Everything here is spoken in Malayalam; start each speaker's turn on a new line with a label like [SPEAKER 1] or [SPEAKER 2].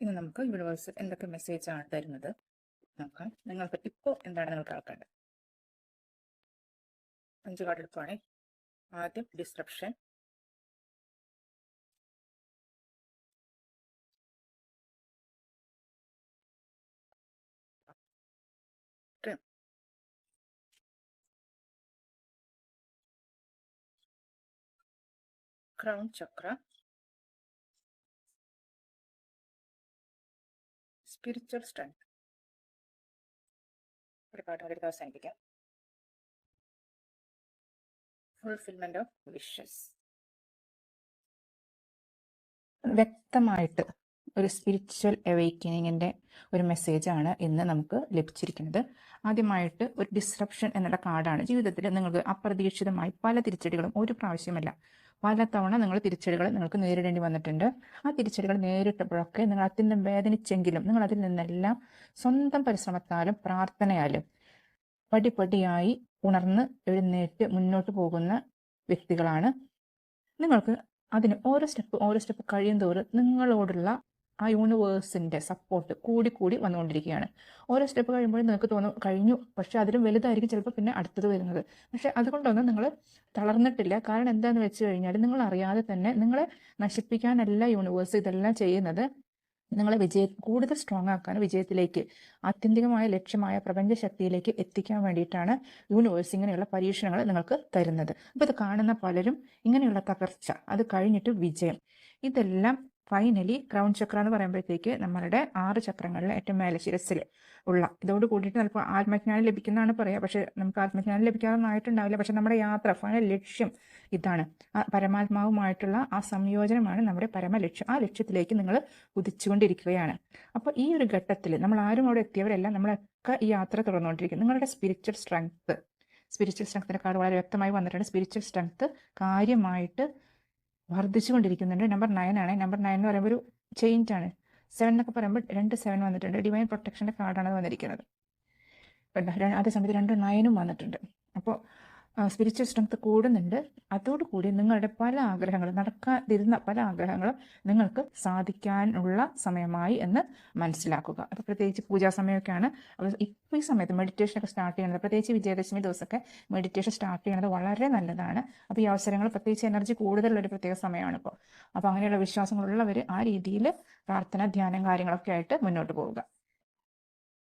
[SPEAKER 1] ഇന്ന് നമുക്ക് യൂണിവേഴ്സ് എന്തൊക്കെ മെസ്സേജാണ് തരുന്നത് നോക്കാം. നിങ്ങൾക്ക് ഇപ്പോൾ എന്താണ് നിങ്ങൾക്ക് ആക്കേണ്ടത്? 5 കാർഡ് എടുക്കുവാണേ. ആദ്യം ഡിസ്റപ്ഷൻ, ക്രൗൺ ചക്ര, സ്പിരിച്വൽ സ്ട്രെങ്ത്. ഒരു കാർഡ് എടുത്ത് അവസാനിപ്പിക്കാം. Fulfilment of wishes. വ്യക്തമായിട്ട് ഒരു സ്പിരിച്വൽ അവേക്കനിങ്ങിൻ്റെ ഒരു മെസ്സേജാണ് ഇന്ന് നമുക്ക് ലഭിച്ചിരിക്കുന്നത്. ആദ്യമായിട്ട് ഒരു ഡിസ്റപ്ഷൻ എന്നുള്ള കാർഡാണ്. ജീവിതത്തിൽ നിങ്ങൾക്ക് അപ്രതീക്ഷിതമായി പല തിരിച്ചടികളും ഒരു പ്രാവശ്യമല്ല പലതവണ നിങ്ങൾ തിരിച്ചടികൾ നിങ്ങൾക്ക് നേരിടേണ്ടി വന്നിട്ടുണ്ട്. ആ തിരിച്ചടികൾ നേരിട്ടപ്പോഴൊക്കെ നിങ്ങൾ അത്യന്തം വേദനിച്ചെങ്കിലും നിങ്ങൾ അതിൽ നിന്നെല്ലാം സ്വന്തം പരിശ്രമത്താലും പ്രാർത്ഥനയാലും പടിപടിയായി ഉണർന്ന് എഴുന്നേറ്റ് മുന്നോട്ട് പോകുന്ന വ്യക്തികളാണ്. നിങ്ങൾക്ക് അതിന് ഓരോ സ്റ്റെപ്പ് കഴിയും തോറും നിങ്ങളോടുള്ള ആ യൂണിവേഴ്സിൻ്റെ സപ്പോർട്ട് കൂടി വന്നുകൊണ്ടിരിക്കുകയാണ്. ഓരോ സ്റ്റെപ്പ് കഴിയുമ്പോഴും നിങ്ങൾക്ക് തോന്നും കഴിഞ്ഞു, പക്ഷെ അതിലും വലുതായിരിക്കും ചിലപ്പോൾ പിന്നെ അടുത്തത് വരുന്നത്. പക്ഷെ അതുകൊണ്ടൊന്നും നിങ്ങൾ തളർന്നിട്ടില്ല. കാരണം എന്താണെന്ന് വെച്ച് കഴിഞ്ഞാൽ നിങ്ങൾ അറിയാതെ തന്നെ നിങ്ങളെ നശിപ്പിക്കാനല്ല യൂണിവേഴ്സ് ഇതെല്ലാം ചെയ്യുന്നത്. നിങ്ങളെ കൂടുതൽ സ്ട്രോങ് ആക്കാനും വിജയത്തിലേക്ക് ആത്യന്തികമായ ലക്ഷ്യമായ പ്രപഞ്ചശക്തിയിലേക്ക് എത്തിക്കാൻ വേണ്ടിയിട്ടാണ് യൂണിവേഴ്സ് ഇങ്ങനെയുള്ള പരീക്ഷണങ്ങൾ നിങ്ങൾക്ക് തരുന്നത്. അപ്പോൾ ഇത് കാണുന്ന പലരും ഇങ്ങനെയുള്ള തകർച്ച, അത് കഴിഞ്ഞിട്ട് വിജയം, ഇതെല്ലാം ഫൈനലി ക്രൗൺ ചക്ര എന്ന് പറയുമ്പോഴത്തേക്ക് നമ്മളുടെ 6 ചക്രങ്ങളിൽ ഏറ്റവും മേലെ ശിരസ്സിൽ ഉള്ള ഇതോട് കൂടിയിട്ട് ചിലപ്പോൾ ആത്മജ്ഞാനം ലഭിക്കുന്നതാണ് പറയുക. പക്ഷെ നമുക്ക് ആത്മജ്ഞാനം ലഭിക്കാതൊന്നും ആയിട്ടുണ്ടാവില്ല. പക്ഷെ നമ്മുടെ യാത്ര ഫൈനൽ ലക്ഷ്യം ഇതാണ്. ആ പരമാത്മാവുമായിട്ടുള്ള ആ സംയോജനമാണ് നമ്മുടെ പരമലക്ഷ്യം. ആ ലക്ഷ്യത്തിലേക്ക് നിങ്ങൾ കുതിച്ചുകൊണ്ടിരിക്കുകയാണ്. അപ്പോൾ ഈ ഒരു ഘട്ടത്തിൽ നമ്മൾ ആരും അവിടെ എത്തിയവരെല്ലാം നമ്മളൊക്കെ ഈ യാത്ര തുടർന്നുകൊണ്ടിരിക്കും. നിങ്ങളുടെ സ്പിരിച്വൽ സ്ട്രെങ്ത്തിൻ്റെ കാർഡ് വളരെ വ്യക്തമായി വന്നിട്ടുണ്ട്. സ്പിരിച്വൽ സ്ട്രെങ്ത്ത് കാര്യമായിട്ട് വർദ്ധിച്ചുകൊണ്ടിരിക്കുന്നുണ്ട്. നമ്പർ 9 ആണ്. നമ്പർ 9 എന്ന് പറയുമ്പോൾ ഒരു ചേഞ്ച് ആണ്. 7 എന്നൊക്കെ പറയുമ്പോൾ 2 7 വന്നിട്ടുണ്ട്. ഡിവൈൻ പ്രൊട്ടക്ഷൻ്റെ കാർഡാണ് വന്നിരിക്കുന്നത്. അതേ സമയത്ത് 2 9 വന്നിട്ടുണ്ട്. അപ്പോൾ സ്പിരിച്വൽ സ്ട്രെങ്ത് കൂടുന്നുണ്ട്. അതോടുകൂടി നിങ്ങളുടെ പല ആഗ്രഹങ്ങളും നടക്കാതിരുന്ന പല ആഗ്രഹങ്ങളും നിങ്ങൾക്ക് സാധിക്കാനുള്ള സമയമായി എന്ന് മനസ്സിലാക്കുക. അപ്പോൾ പ്രത്യേകിച്ച് പൂജാ സമയമൊക്കെയാണ്. അപ്പോൾ ഇപ്പോൾ ഈ സമയത്ത് മെഡിറ്റേഷനൊക്കെ സ്റ്റാർട്ട് ചെയ്യുന്നത്, പ്രത്യേകിച്ച് വിജയദശമി ദിവസമൊക്കെ മെഡിറ്റേഷൻ സ്റ്റാർട്ട് ചെയ്യുന്നത് വളരെ നല്ലതാണ്. അപ്പോൾ ഈ അവസരങ്ങൾ പ്രത്യേകിച്ച് എനർജി കൂടുതലുള്ളൊരു പ്രത്യേക സമയമാണ് ഇപ്പോൾ. അപ്പോൾ അങ്ങനെയുള്ള വിശ്വാസങ്ങളുള്ളവർ ആ രീതിയിൽ പ്രാർത്ഥന, ധ്യാനം, കാര്യങ്ങളൊക്കെ ആയിട്ട് മുന്നോട്ട് പോവുക.